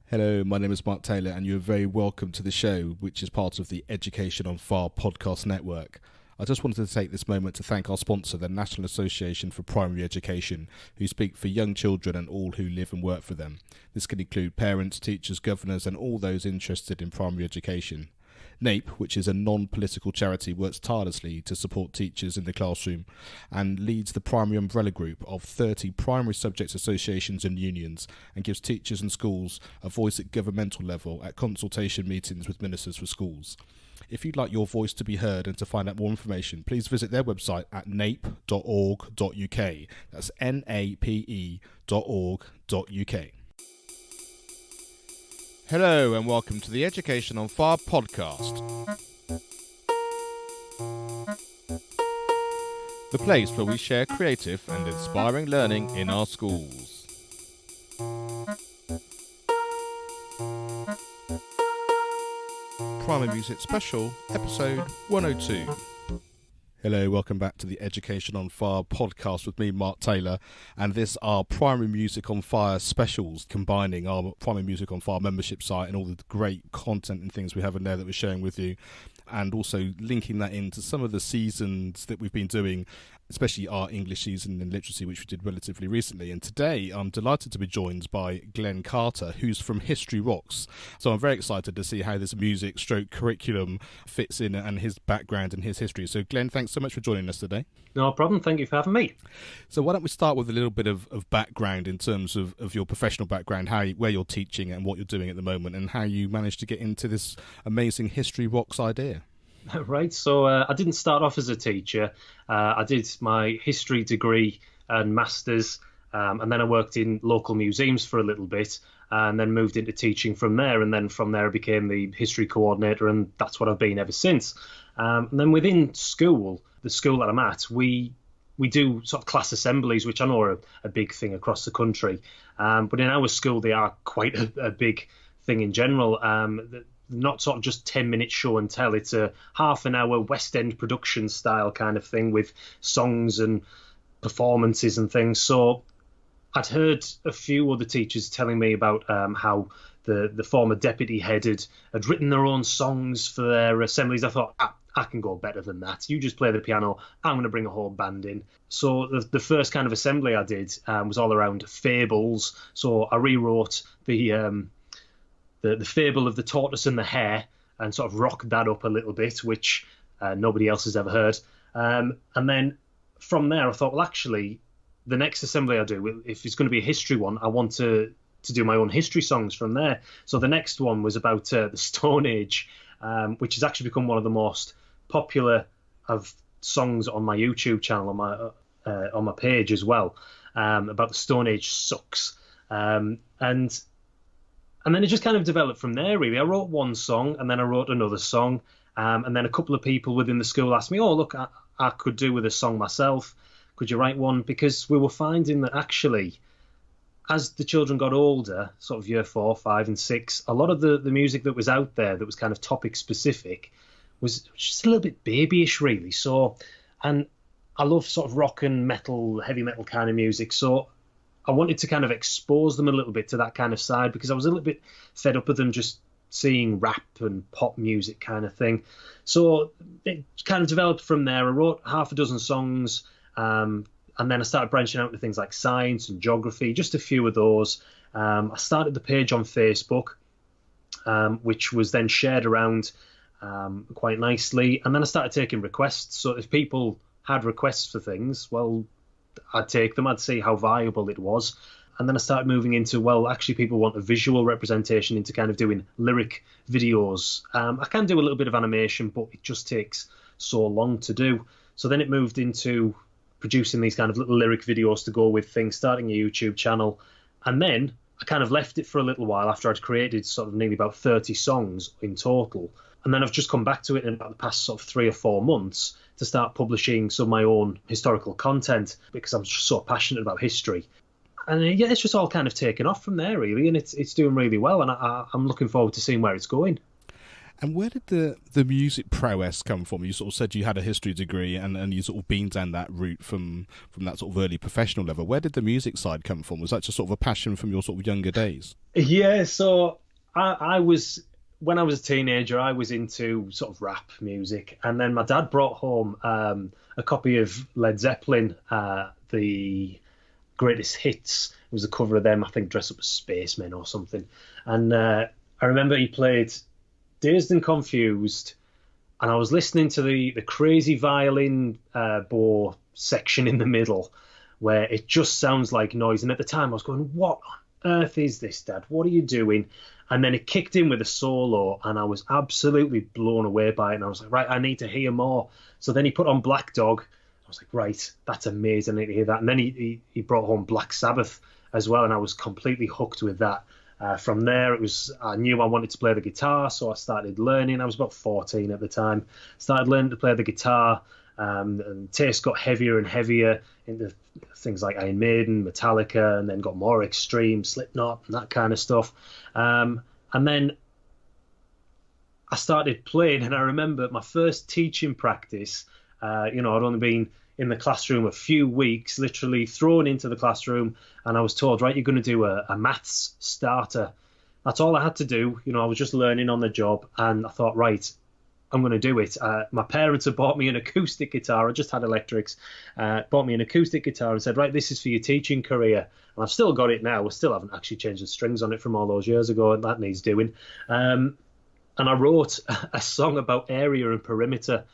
Hello, my name is Mark Taylor, and you're very welcome to the show, which is part of the Education on Fire podcast network. I just wanted to take this moment to thank our sponsor, the National Association for Primary Education, who speak for young children and all who live and work for them. This can include parents, teachers, governors, and all those interested in primary education. NAPE, which is a non-political charity, works tirelessly to support teachers in the classroom and leads the primary umbrella group of 30 primary subject associations and unions, and gives teachers and schools a voice at governmental level at consultation meetings with ministers for schools. If you'd like your voice to be heard and to find out more information, please visit their website at nape.org.uk. That's nape.org.uk. Hello and welcome to the Education on Fire podcast. The place where we share creative and inspiring learning in our schools. Primary Music Special, episode 102. Hello, welcome back to the Education on Fire podcast with me, Mark Taylor, and this are Primary Music on Fire specials, combining our Primary Music on Fire membership site and all the great content and things we have in there that we're sharing with you, and also linking that into some of the seasons that we've been doing, especially our English season in literacy, which we did relatively recently. And today I'm delighted to be joined by Glenn Carter, who's from History Rocks. So I'm very excited to see how this music stroke curriculum fits in and his background and his history. So Glenn, thanks so much for joining us today. No problem. Thank you for having me. So why don't we start with a little bit of background in terms of your professional background, where you're teaching and what you're doing at the moment, and how you managed to get into this amazing History Rocks idea. Right, so I didn't start off as a teacher. I did my history degree and masters, and then I worked in local museums for a little bit, and then moved into teaching from there. And then from there I became the history coordinator, and that's what I've been ever since. And then within school, the school that I'm at, we do sort of class assemblies, which I know are a big thing across the country. But in our school, they are quite a big thing in general. Not sort of just 10-minute show and tell. It's a half an hour West End production style kind of thing with songs and performances and things. So I'd heard a few other teachers telling me about how the former deputy head had written their own songs for their assemblies. I thought, I can go better than that. You just play the piano. I'm going to bring a whole band in. So the first kind of assembly I did was all around fables. So I rewrote the fable of the tortoise and the hare and sort of rocked that up a little bit, which nobody else has ever heard. And then from there, I thought, well, actually, the next assembly I do, if it's going to be a history one, I want to do my own history songs from there. So the next one was about the Stone Age, which has actually become one of the most popular of songs on my YouTube channel, on my page as well, about the Stone Age sucks. And then it just kind of developed from there, really. I wrote one song, and then I wrote another song, and then a couple of people within the school asked me, oh, look, I could do with a song myself. Could you write one? Because we were finding that actually, as the children got older, sort of year 4, 5, and 6, a lot of the music that was out there that was kind of topic-specific was just a little bit babyish, really. So, and I love sort of rock and metal, heavy metal kind of music, so I wanted to kind of expose them a little bit to that kind of side, because I was a little bit fed up with them just seeing rap and pop music kind of thing. So it kind of developed from there. I wrote half a dozen songs, and then I started branching out into things like science and geography, just a few of those. I started the page on Facebook, which was then shared around quite nicely. And then I started taking requests. So if people had requests for things, well, I'd take them, I'd see how viable it was. And then I started moving into, well, actually people want a visual representation, into kind of doing lyric videos. I can do a little bit of animation, but it just takes so long to do. So then it moved into producing these kind of little lyric videos to go with things, starting a YouTube channel. And then I kind of left it for a little while after I'd created sort of nearly about 30 songs in total. And then I've just come back to it in about the past sort of 3 or 4 months to start publishing some of my own historical content, because I'm just so passionate about history. And yeah, it's just all kind of taken off from there, really, and it's doing really well, and I'm looking forward to seeing where it's going. And where did the music prowess come from? You sort of said you had a history degree and you sort of been down that route from that sort of early professional level. Where did the music side come from? Was that just sort of a passion from your sort of younger days? Yeah, so I was, when I was a teenager, I was into sort of rap music, and then my dad brought home a copy of Led Zeppelin, the greatest hits. It was a cover of them, I think, dressed up as spacemen or something. And I remember he played Dazed and Confused, and I was listening to the crazy violin bow section in the middle, where it just sounds like noise. And at the time, I was going, "What on earth is this, Dad? What are you doing?" And then it kicked in with a solo, and I was absolutely blown away by it. And I was like, "Right, I need to hear more." So then he put on Black Dog. I was like, "Right, that's amazing. I need to hear that." And then he brought home Black Sabbath as well, and I was completely hooked with that. From there, I knew I wanted to play the guitar, so I started learning. I was about 14 at the time. Started learning to play the guitar, and taste got heavier and heavier into things like Iron Maiden, Metallica, and then got more extreme, Slipknot, and that kind of stuff. And then I started playing, and I remember my first teaching practice. I'd only been in the classroom a few weeks, literally thrown into the classroom, and I was told, right, you're going to do a maths starter. That's all I had to do. I was just learning on the job, and I thought, right, I'm going to do it. My parents had bought me an acoustic guitar. I just had electrics. Bought me an acoustic guitar and said, right, this is for your teaching career. And I've still got it now. I still haven't actually changed the strings on it from all those years ago, and that needs doing. And I wrote a song about area and perimeter,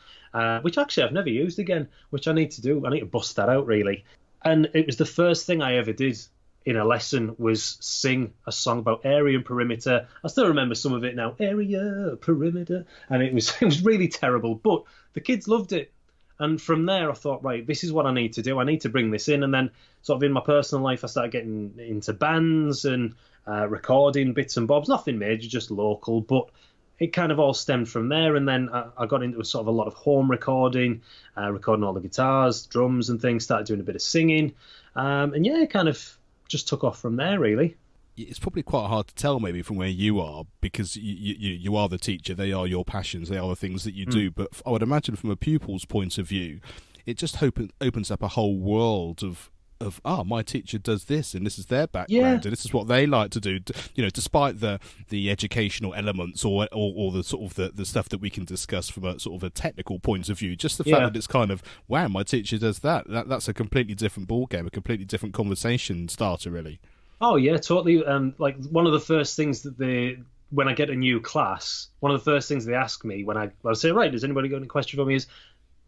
which actually I've never used again, which I need to do. I need to bust that out, really. And it was the first thing I ever did in a lesson, was sing a song about area and perimeter. I still remember some of it now, area, perimeter. And it was really terrible, but the kids loved it. And from there, I thought, right, this is what I need to do. I need to bring this in. And then sort of in my personal life, I started getting into bands and recording bits and bobs, nothing major, just local, but it kind of all stemmed from there. And then I got into sort of a lot of home recording, recording all the guitars, drums and things, started doing a bit of singing. And yeah, it kind of just took off from there, really. It's probably quite hard to tell maybe from where you are, because you are the teacher, they are your passions, they are the things that you do. But I would imagine from a pupil's point of view, it just opens up a whole world of my teacher does this, and this is their background, and this is what they like to do. Despite the educational elements or the sort of the stuff that we can discuss from a sort of a technical point of view, just the fact that it's kind of, wow, my teacher does that's a completely different ballgame, a completely different conversation starter, really. Oh yeah, totally. Like one of the first things that when I get a new class, one of the first things they ask me when I say, right, has anybody got any question for me, is,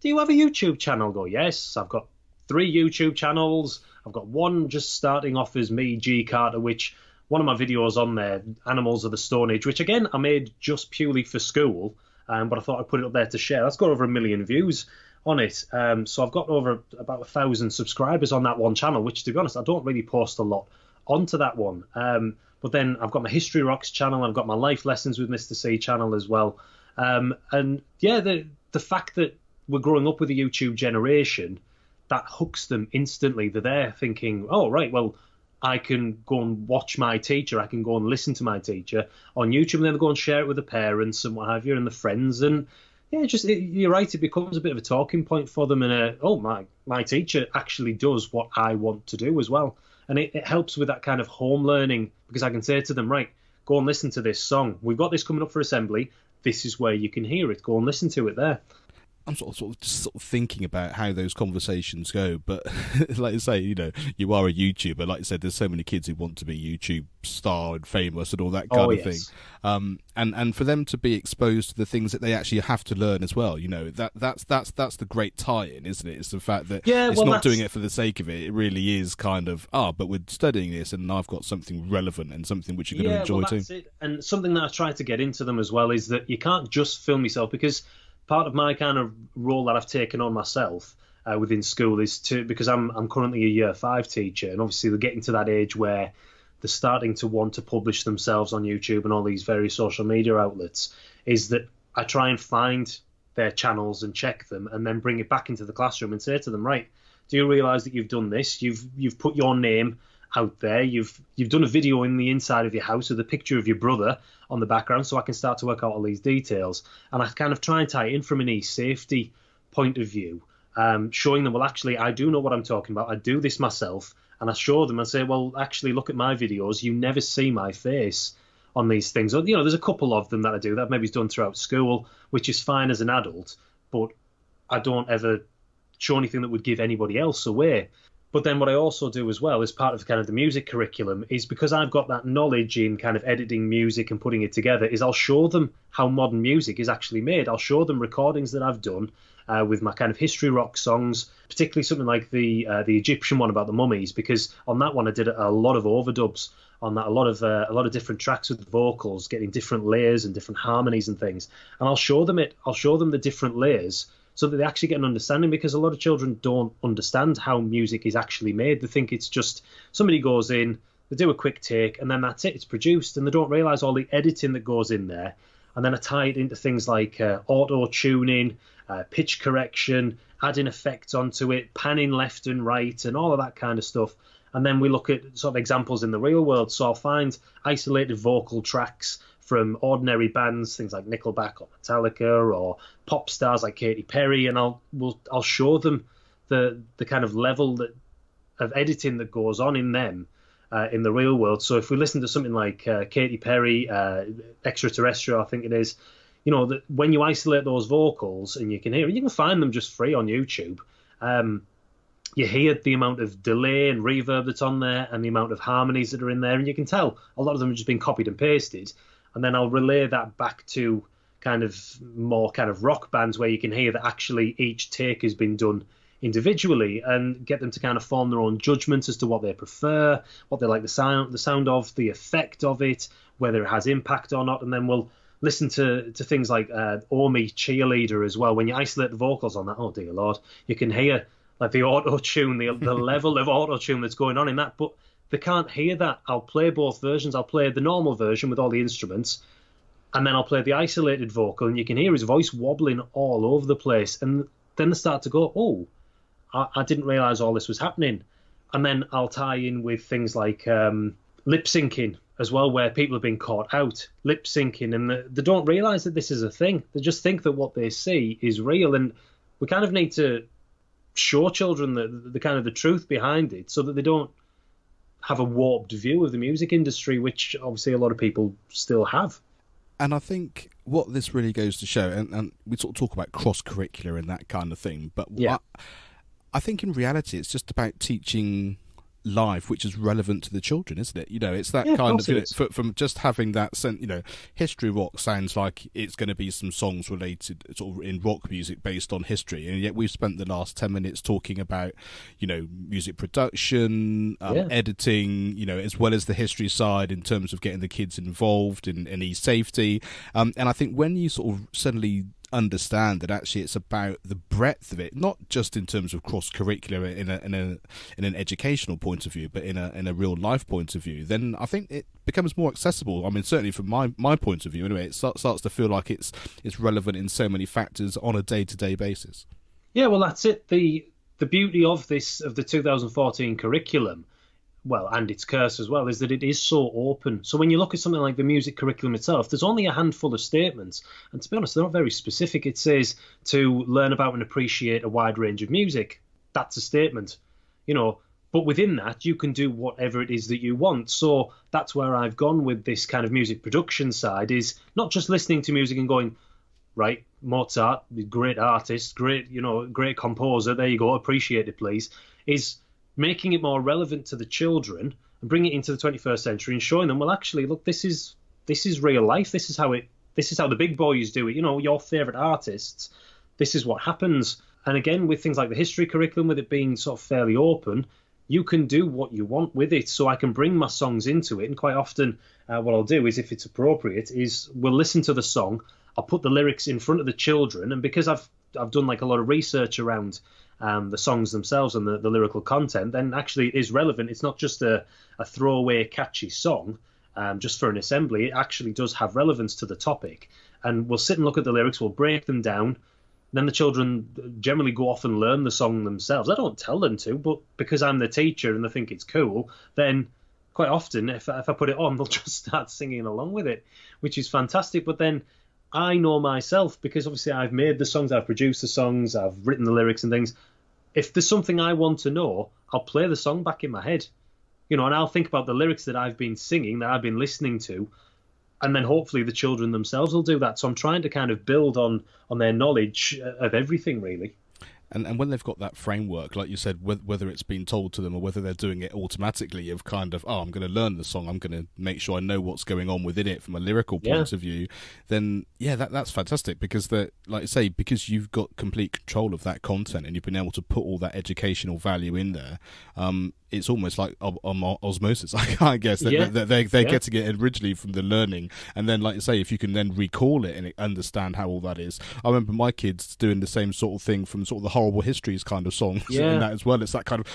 do you have a YouTube channel? I go, yes, I've got 3 YouTube channels. I've got one just starting off as me, G Carter, which one of my videos on there, Animals of the Stone Age, which again I made just purely for school, but I thought I'd put it up there to share. That's got over 1 million views on it. So I've got over about 1,000 subscribers on that one channel, which, to be honest, I don't really post a lot onto that one. But then I've got my History Rocks channel, I've got my Life Lessons with Mr. C channel as well. And yeah, the fact that we're growing up with a YouTube generation, that hooks them instantly. They're there thinking, oh, right, well, I can go and watch my teacher, I can go and listen to my teacher on YouTube, and then they go and share it with the parents and what have you, and the friends. And yeah, you're right, it becomes a bit of a talking point for them, and my teacher actually does what I want to do as well. And it helps with that kind of home learning, because I can say to them, right, go and listen to this song. We've got this coming up for assembly. This is where you can hear it. Go and listen to it there. I'm sort of thinking about how those conversations go, but like I say, you are a YouTuber. Like I said, there's so many kids who want to be YouTube star and famous and all that kind of thing. And for them to be exposed to the things that they actually have to learn as well, that's the great tie-in, isn't it? It's the fact that it's not doing it for the sake of it. It really is kind of, but we're studying this, and I've got something relevant and something which you're going to enjoy that's too. It. And something that I try to get into them as well is that you can't just film yourself, because part of my kind of role that I've taken on myself within school is because I'm currently a year 5 teacher, and obviously they're getting to that age where they're starting to want to publish themselves on YouTube and all these various social media outlets, is that I try and find their channels and check them, and then bring it back into the classroom and say to them, right, do you realise that you've done this? You've put your name out there. You've done a video in the inside of your house with a picture of your brother on the background, so I can start to work out all these details. And I kind of try and tie it in from an e-safety point of view, showing them, well, actually, I do know what I'm talking about. I do this myself. And I show them and say, well, actually, look at my videos. You never see my face on these things. Or, you know, there's a couple of them that I do that maybe done throughout school, which is fine as an adult, but I don't ever show anything that would give anybody else away. But then what I also do as well as part of kind of the music curriculum is, because I've got that knowledge in kind of editing music and putting it together, is I'll show them how modern music is actually made. I'll show them recordings that I've done with my kind of history rock songs, particularly something like the Egyptian one about the mummies, because on that one I did a lot of overdubs on that, a lot of different tracks with vocals, getting different layers and different harmonies and things. And I'll show them the different layers, so that they actually get an understanding, because a lot of children don't understand how music is actually made. They think it's just somebody goes in, they do a quick take, and then that's it, it's produced, and they don't realise all the editing that goes in there. And then I tie it into things like auto-tuning, pitch correction, adding effects onto it, panning left and right, and all of that kind of stuff. And then we look at sort of examples in the real world. So I'll find isolated vocal tracks from ordinary bands, things like Nickelback or Metallica, or pop stars like Katy Perry, and I'll show them the kind of level of editing that goes on in them in the real world. So if we listen to something like Katy Perry, Extraterrestrial, I think it is, you know, that when you isolate those vocals and you can find them just free on YouTube. You hear the amount of delay and reverb that's on there and the amount of harmonies that are in there, and you can tell a lot of them have just been copied and pasted. And then I'll relay that back to kind of more kind of rock bands, where you can hear that actually each take has been done individually, and get them to kind of form their own judgments as to what they prefer, what they like the sound of, the effect of it, whether it has impact or not. And then we'll listen to things like Omi Cheerleader as well. When you isolate the vocals on that, oh dear Lord, you can hear like the auto-tune, the level of auto-tune that's going on in that, but they can't hear that. I'll play both versions. I'll play the normal version with all the instruments, and then I'll play the isolated vocal, and you can hear his voice wobbling all over the place. And then they start to go, oh, I didn't realise all this was happening. And then I'll tie in with things like lip syncing as well, where people have been caught out lip syncing, and they don't realise that this is a thing. They just think that what they see is real, and we kind of need to show children the kind of the truth behind it, so that they don't have a warped view of the music industry, which obviously a lot of people still have. And I think what this really goes to show, and we sort of talk about cross-curricular and that kind of thing, but yeah. I think in reality it's just about teaching live, which is relevant to the children, isn't it? You know, it's that kind of from just having that sense. You know, history rock sounds like it's going to be some songs related sort of in rock music based on history, and yet we've spent the last 10 minutes talking about, you know, music production, editing, you know, as well as the history side in terms of getting the kids involved in e-safety, and I think when you sort of suddenly understand that actually it's about the breadth of it, not just in terms of cross-curricular in an educational point of view, but in a real life point of view, then I think it becomes more accessible. I mean, certainly from my point of view anyway, it starts to feel like it's relevant in so many factors on a day-to-day basis. Yeah, well, that's it. The beauty of the 2014 curriculum, well, and its curse as well, is that it is so open. So when you look at something like the music curriculum itself, there's only a handful of statements. And to be honest, they're not very specific. It says to learn about and appreciate a wide range of music. That's a statement, you know. But within that, you can do whatever it is that you want. So that's where I've gone with this kind of music production side, is not just listening to music and going, right, Mozart, great artist, great composer, there you go, appreciate it, please, is making it more relevant to the children and bringing it into the 21st century and showing them, well, actually, look, this is real life. This is how the big boys do it. You know, your favourite artists, this is what happens. And again, with things like the history curriculum, with it being sort of fairly open, you can do what you want with it. So I can bring my songs into it. And quite often what I'll do is, if it's appropriate, is we'll listen to the song. I'll put the lyrics in front of the children. And because I've done like a lot of research around the songs themselves and the lyrical content, then actually it is relevant. It's not just a throwaway catchy song just for an assembly. It actually does have relevance to the topic. And we'll sit and look at the lyrics, we'll break them down, Then the children generally go off and learn the song themselves. I don't tell them to, but because I'm the teacher and they think it's cool, then quite often if I put it on, they'll just start singing along with it, which is fantastic. But then I know myself, because obviously I've made the songs, I've produced the songs, I've written the lyrics and things. If there's something I want to know, I'll play the song back in my head, and I'll think about the lyrics that I've been singing, that I've been listening to, and then hopefully the children themselves will do that. So I'm trying to kind of build on their knowledge of everything, really. And when they've got that framework, like you said, whether it's been told to them or whether they're doing it automatically, of kind of, I'm going to learn the song, I'm going to make sure I know what's going on within it from a lyrical point of view, then that's fantastic, because like you say, because you've got complete control of that content and you've been able to put all that educational value in there, it's almost like osmosis, I guess. They're getting it originally from the learning, and then, like you say, if you can then recall it and understand how all that is. I remember my kids doing the same sort of thing from sort of the horrible histories kind of songs in that as well. It's that kind of,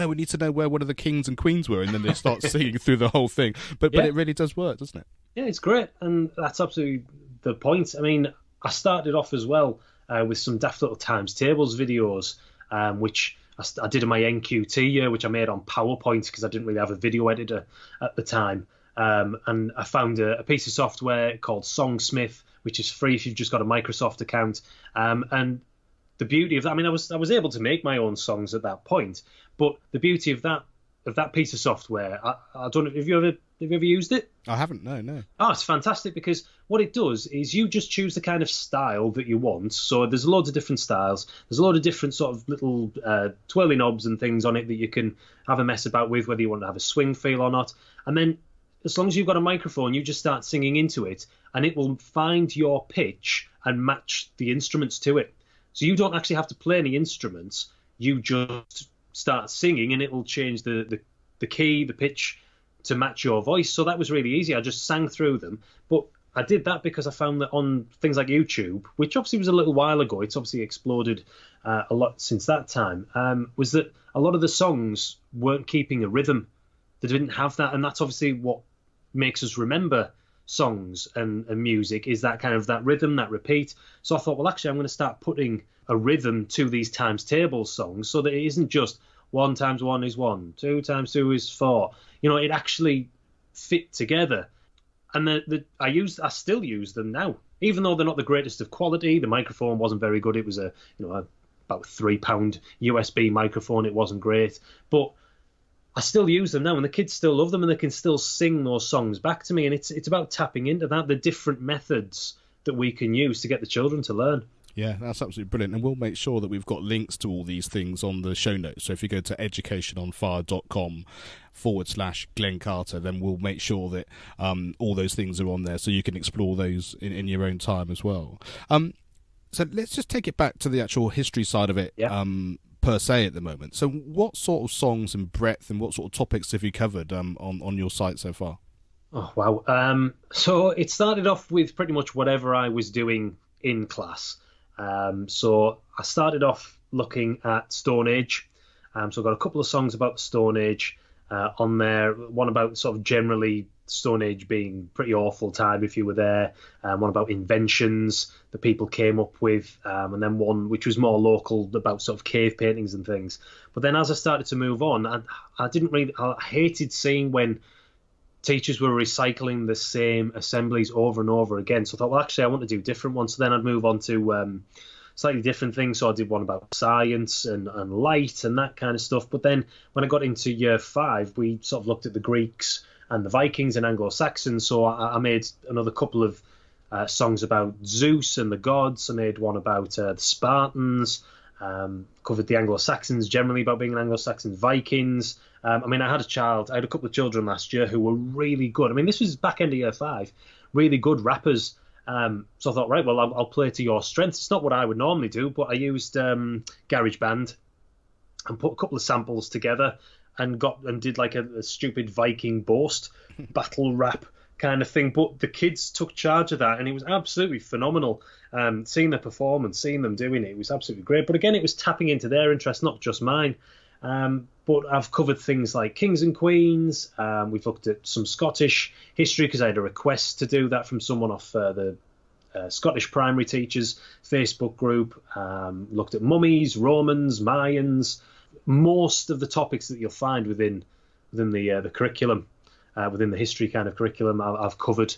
we need to know where one of the kings and queens were, and then they start singing through the whole thing. But it really does work, doesn't it? Yeah, it's great, and that's absolutely the point. I mean, I started off as well with some Daft Little Times Tables videos, which I did in my NQT year, which I made on PowerPoint because I didn't really have a video editor at the time. And I found a piece of software called Songsmith, which is free if you've just got a Microsoft account. And the beauty of that, I mean, I was able to make my own songs at that point, but the beauty of that piece of software, I don't know, have you ever used it? I haven't, no. Oh, it's fantastic, because what it does is you just choose the kind of style that you want. So there's loads of different styles. There's a load of different sort of little twirly knobs and things on it that you can have a mess about with, whether you want to have a swing feel or not. And then as long as you've got a microphone, you just start singing into it, and it will find your pitch and match the instruments to it. So you don't actually have to play any instruments. You just start singing, and it will change the key, the pitch, to match your voice. So that was really easy. I just sang through them. But I did that because I found that on things like YouTube, which obviously was a little while ago, it's obviously exploded a lot since that time, was that a lot of the songs weren't keeping a rhythm. They didn't have that, and that's obviously what makes us remember songs and music, is that kind of that rhythm, that repeat. So I thought, well, actually, I'm going to start putting a rhythm to these times table songs, so that it isn't just 1 times 1 is 1, 2 times 2 is 4. It actually fit together. And I still use them now, even though they're not the greatest of quality. The microphone wasn't very good. It was a about £3 USB microphone. It wasn't great, but I still use them now, and the kids still love them, and they can still sing those songs back to me. And it's about tapping into that, the different methods that we can use to get the children to learn. Yeah, that's absolutely brilliant. And we'll make sure that we've got links to all these things on the show notes. So if you go to educationonfire.com/Glenn Carter, then we'll make sure that all those things are on there, so you can explore those in your own time as well. So let's just take it back to the actual history side of it. Per se at the moment. So what sort of songs and breadth and what sort of topics have you covered on your site so far? Oh, wow. So it started off with pretty much whatever I was doing in class. So I started off looking at Stone Age. So I've got a couple of songs about the Stone Age on there. One about sort of generally Stone Age being pretty awful time if you were there. One about inventions that people came up with, and then one which was more local about sort of cave paintings and things. But then as I started to move on, I hated seeing when teachers were recycling the same assemblies over and over again. So I thought, well, actually, I want to do different ones. So then I'd move on to slightly different things. So I did one about science and light and that kind of stuff. But then when I got into year 5, we sort of looked at the Greeks and the Vikings and Anglo-Saxons. So I made another couple of songs about Zeus and the gods. I made one about the Spartans, covered the Anglo-Saxons generally, about being an Anglo-Saxon, Vikings. I had a couple of children last year who were really good. I mean, this was back end of year 5, really good rappers. So I thought, right, well, I'll play to your strengths. It's not what I would normally do, but I used GarageBand and put a couple of samples together and did like a stupid Viking boast battle rap kind of thing. But the kids took charge of that, and it was absolutely phenomenal. Seeing their performance, seeing them doing it was absolutely great. But again, it was tapping into their interest, not just mine. But I've covered things like kings and queens. We've looked at some Scottish history because I had a request to do that from someone off the Scottish primary teachers Facebook group, looked at mummies, Romans, Mayans, most of the topics that you'll find within the curriculum, within the history kind of curriculum, I've covered,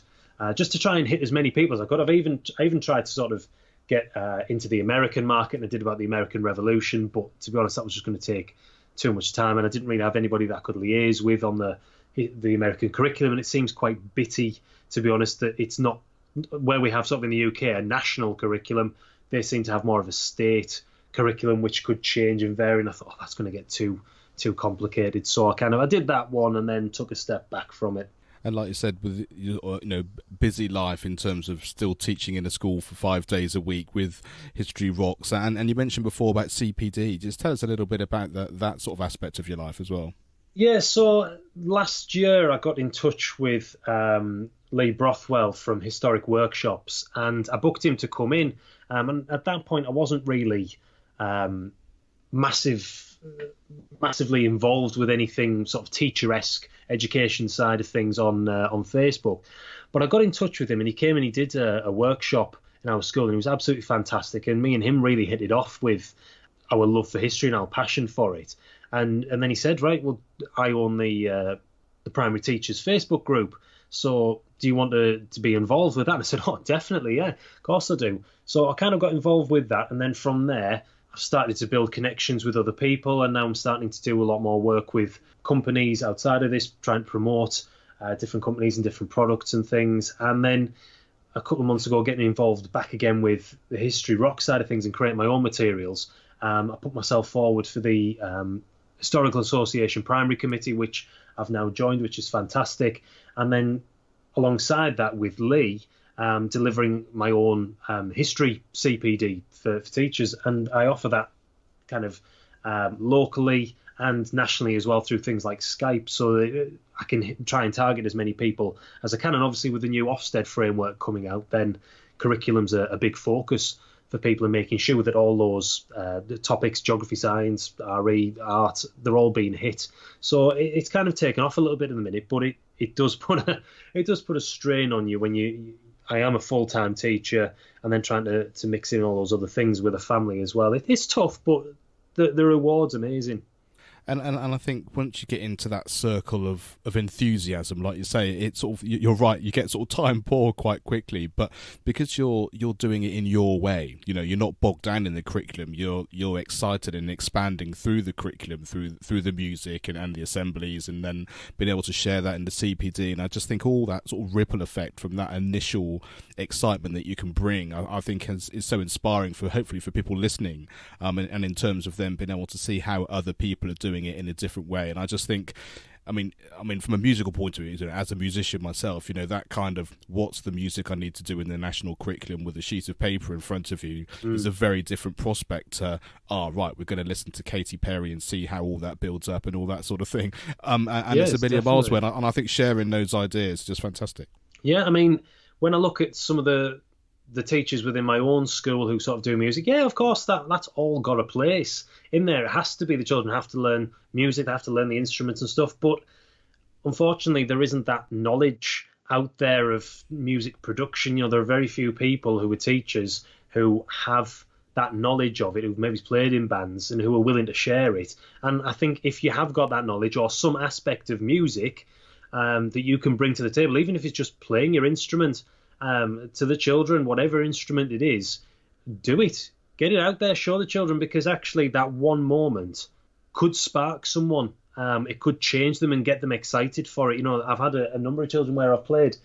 just to try and hit as many people as I could. I even tried to sort of get into the American market, and I did about the American Revolution, but to be honest, that was just going to take too much time, and I didn't really have anybody that I could liaise with on the American curriculum, and it seems quite bitty, to be honest, that it's not where we have sort of in the UK a national curriculum. They seem to have more of a state curriculum, which could change and vary, and I thought, that's going to get too complicated. So I did that one and then took a step back from it. And like you said, with your busy life in terms of still teaching in a school for 5 days a week with History Rocks, and you mentioned before about CPD. Just tell us a little bit about that sort of aspect of your life as well. Yeah, so last year I got in touch with Lee Brothwell from Historic Workshops, and I booked him to come in. And at that point, I wasn't really massively involved with anything sort of teacher-esque education side of things on Facebook. But I got in touch with him, and he came and he did a workshop in our school, and it was absolutely fantastic. And me and him really hit it off with our love for history and our passion for it. And then he said, right, well, I own the primary teachers Facebook group, so do you want to be involved with that? And I said, oh, definitely, yeah, of course I do. So I kind of got involved with that, and then from there, I've started to build connections with other people, and now I'm starting to do a lot more work with companies outside of this, trying to promote different companies and different products and things. And then a couple of months ago, getting involved back again with the History Rock side of things and creating my own materials. I put myself forward for the Historical Association Primary Committee, which I've now joined, which is fantastic. And then alongside that with Lee, delivering my own history CPD for teachers. And I offer that kind of locally and nationally as well through things like Skype, so that I can try and target as many people as I can. And obviously with the new Ofsted framework coming out, then curriculum's a big focus for people, and making sure that all those topics, geography, science, RE, art, they're all being hit. So it's kind of taken off a little bit in the minute, but it does put a strain on you when I am a full-time teacher, and then trying to mix in all those other things with a family as well. It's tough, but the reward's amazing. And I think once you get into that circle of enthusiasm, like you say, it's sort of, you're right, you get sort of time poor quite quickly, but because you're doing it in your way, you're not bogged down in the curriculum, you're excited and expanding through the curriculum, through the music and the assemblies, and then being able to share that in the CPD. And I just think all that sort of ripple effect from that initial excitement that you can bring, I think is so inspiring hopefully for people listening, and in terms of them being able to see how other people are doing it in a different way. And I just think, I mean, from a musical point of view, as a musician myself, that kind of what's the music I need to do in the national curriculum with a sheet of paper in front of you is a very different prospect to, right, we're going to listen to Katy Perry and see how all that builds up and all that sort of thing. And yes, it's a million miles away. And I think sharing those ideas is just fantastic. Yeah, I mean, when I look at some of the teachers within my own school who sort of do music, yeah, of course, that's all got a place in there. It has to be. The children have to learn music, they have to learn the instruments and stuff. But unfortunately, there isn't that knowledge out there of music production. There are very few people who are teachers who have that knowledge of it, who've maybe played in bands and who are willing to share it. And I think if you have got that knowledge or some aspect of music that you can bring to the table, even if it's just playing your instrument, to the children, whatever instrument it is, do it. Get it out there, show the children, because actually that one moment could spark someone. It could change them and get them excited for it. I've had a number of children where I've played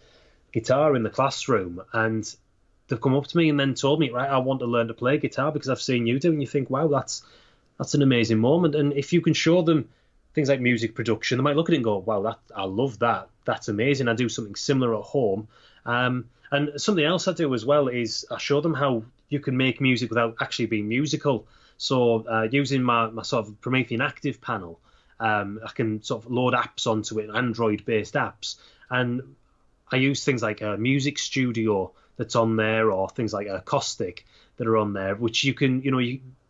guitar in the classroom, and they've come up to me and then told me, right, I want to learn to play guitar because I've seen you do, and you think, wow, that's an amazing moment. And if you can show them things like music production, they might look at it and go, wow, I love that. That's amazing. I do something similar at home. And something else I do as well is I show them how you can make music without actually being musical. So using my sort of Promethean Active panel, I can sort of load apps onto it, Android-based apps. And I use things like a music studio that's on there, or things like Acoustic that are on there, which you can,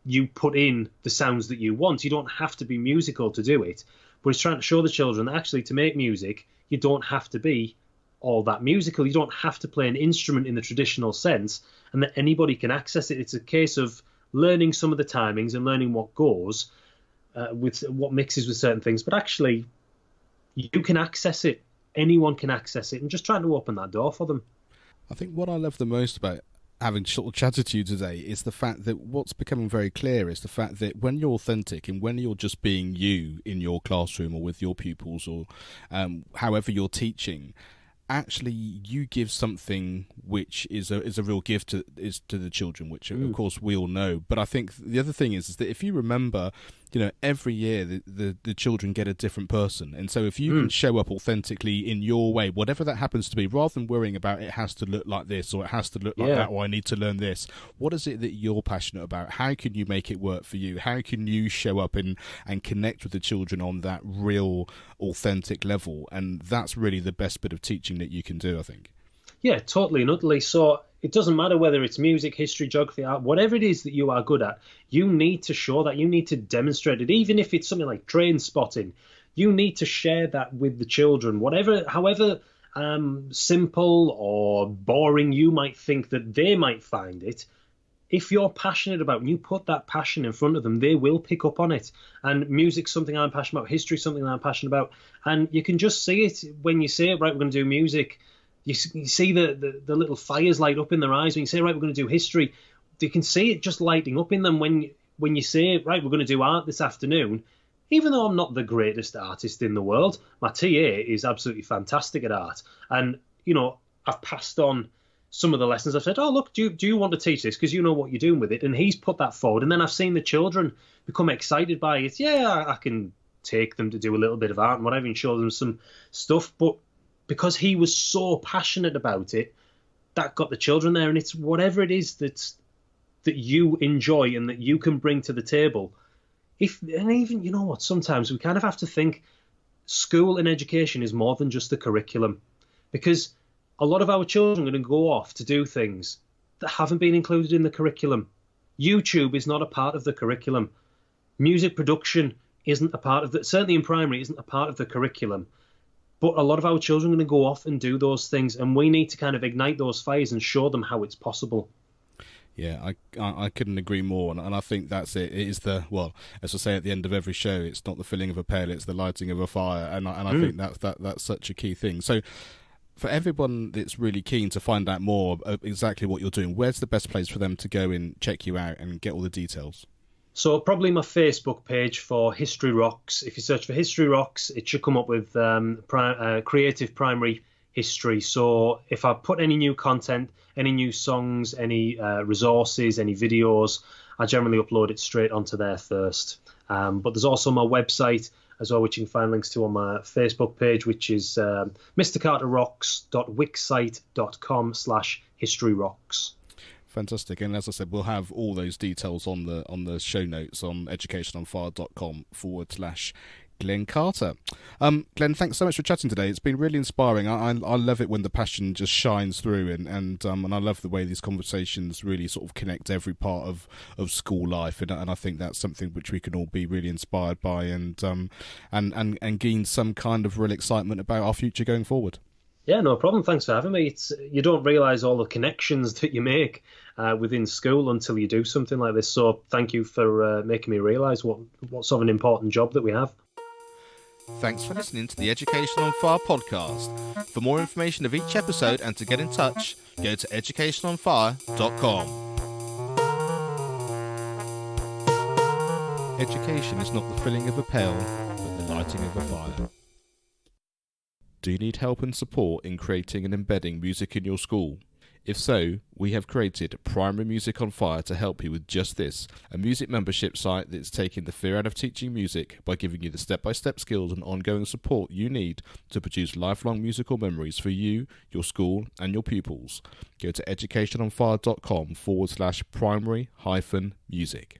you put in the sounds that you want. You don't have to be musical to do it. But it's trying to show the children that actually to make music, you don't have to be all that musical. You don't have to play an instrument in the traditional sense, and that anybody can access it. It's a case of learning some of the timings and learning what goes with what mixes with certain things. But actually, you can access it. Anyone can access it, and just trying to open that door for them. I think what I love the most about having sort of chatted to you today is the fact that what's becoming very clear is the fact that when you're authentic and when you're just being you in your classroom or with your pupils or however you're teaching, actually you give something which is a real gift to the children, which of course we all know. But I think the other thing is that if you remember, every year the children get a different person, and so if you can show up authentically in your way, whatever that happens to be, rather than worrying about it has to look like this or it has to look like that or I need to learn this, what is it that you're passionate about? How can you make it work for you? How can you show up and connect with the children on that real authentic level? And that's really the best bit of teaching that you can do, I think. Yeah, totally and utterly. So it doesn't matter whether it's music, history, geography, art, whatever it is that you are good at, you need to show that. You need to demonstrate it. Even if it's something like train spotting, you need to share that with the children. However simple or boring you might think that they might find it, if you're passionate about it and you put that passion in front of them, they will pick up on it. And music's something I'm passionate about, history's something that I'm passionate about. And you can just see it when you say, right, we're going to do music. You see the little fires light up in their eyes when you say, right, we're going to do history. You can see it just lighting up in them when you say, right, we're going to do art this afternoon. Even though I'm not the greatest artist in the world, my TA is absolutely fantastic at art. And, I've passed on some of the lessons. I've said, oh, look, do you want to teach this? Because you know what you're doing with it. And he's put that forward. And then I've seen the children become excited by it. Yeah, I can take them to do a little bit of art and whatever and show them some stuff. But because he was so passionate about it, that got the children there. And it's whatever it is that you enjoy and that you can bring to the table. And even, you know what, sometimes we kind of have to think school and education is more than just the curriculum, because a lot of our children are going to go off to do things that haven't been included in the curriculum. YouTube is not a part of the curriculum. Music production isn't a part of the, certainly in primary, isn't a part of the curriculum. But a lot of our children are going to go off and do those things, and we need to kind of ignite those fires and show them how it's possible. Yeah, I couldn't agree more, and I think that's it. It is as I say at the end of every show, it's not the filling of a pail, it's the lighting of a fire, and I think that's such a key thing. So, for everyone that's really keen to find out more of exactly what you're doing, where's the best place for them to go and check you out and get all the details? So probably my Facebook page for History Rocks. If you search for History Rocks, it should come up with creative primary history. So if I put any new content, any new songs, any resources, any videos, I generally upload it straight onto there first. But there's also my website as well, which you can find links to on my Facebook page, which is mrcarterrocks.wixsite.com/historyrocks. Fantastic. And as I said, we'll have all those details on the show notes on educationonfire.com/Glenn Carter. Glenn, thanks so much for chatting today. It's been really inspiring. I love it when the passion just shines through, and I love the way these conversations really sort of connect every part of school life, and I think that's something which we can all be really inspired by and gain some kind of real excitement about our future going forward. Yeah, no problem. Thanks for having me. You don't realise all the connections that you make within school until you do something like this. So thank you for making me realise what sort of an important job that we have. Thanks for listening to the Education on Fire podcast. For more information of each episode and to get in touch, go to educationonfire.com. Education is not the filling of a pail, but the lighting of a fire. Do you need help and support in creating and embedding music in your school? If so, we have created Primary Music on Fire to help you with just this, a music membership site that's taking the fear out of teaching music by giving you the step-by-step skills and ongoing support you need to produce lifelong musical memories for you, your school and your pupils. Go to educationonfire.com/primary-music.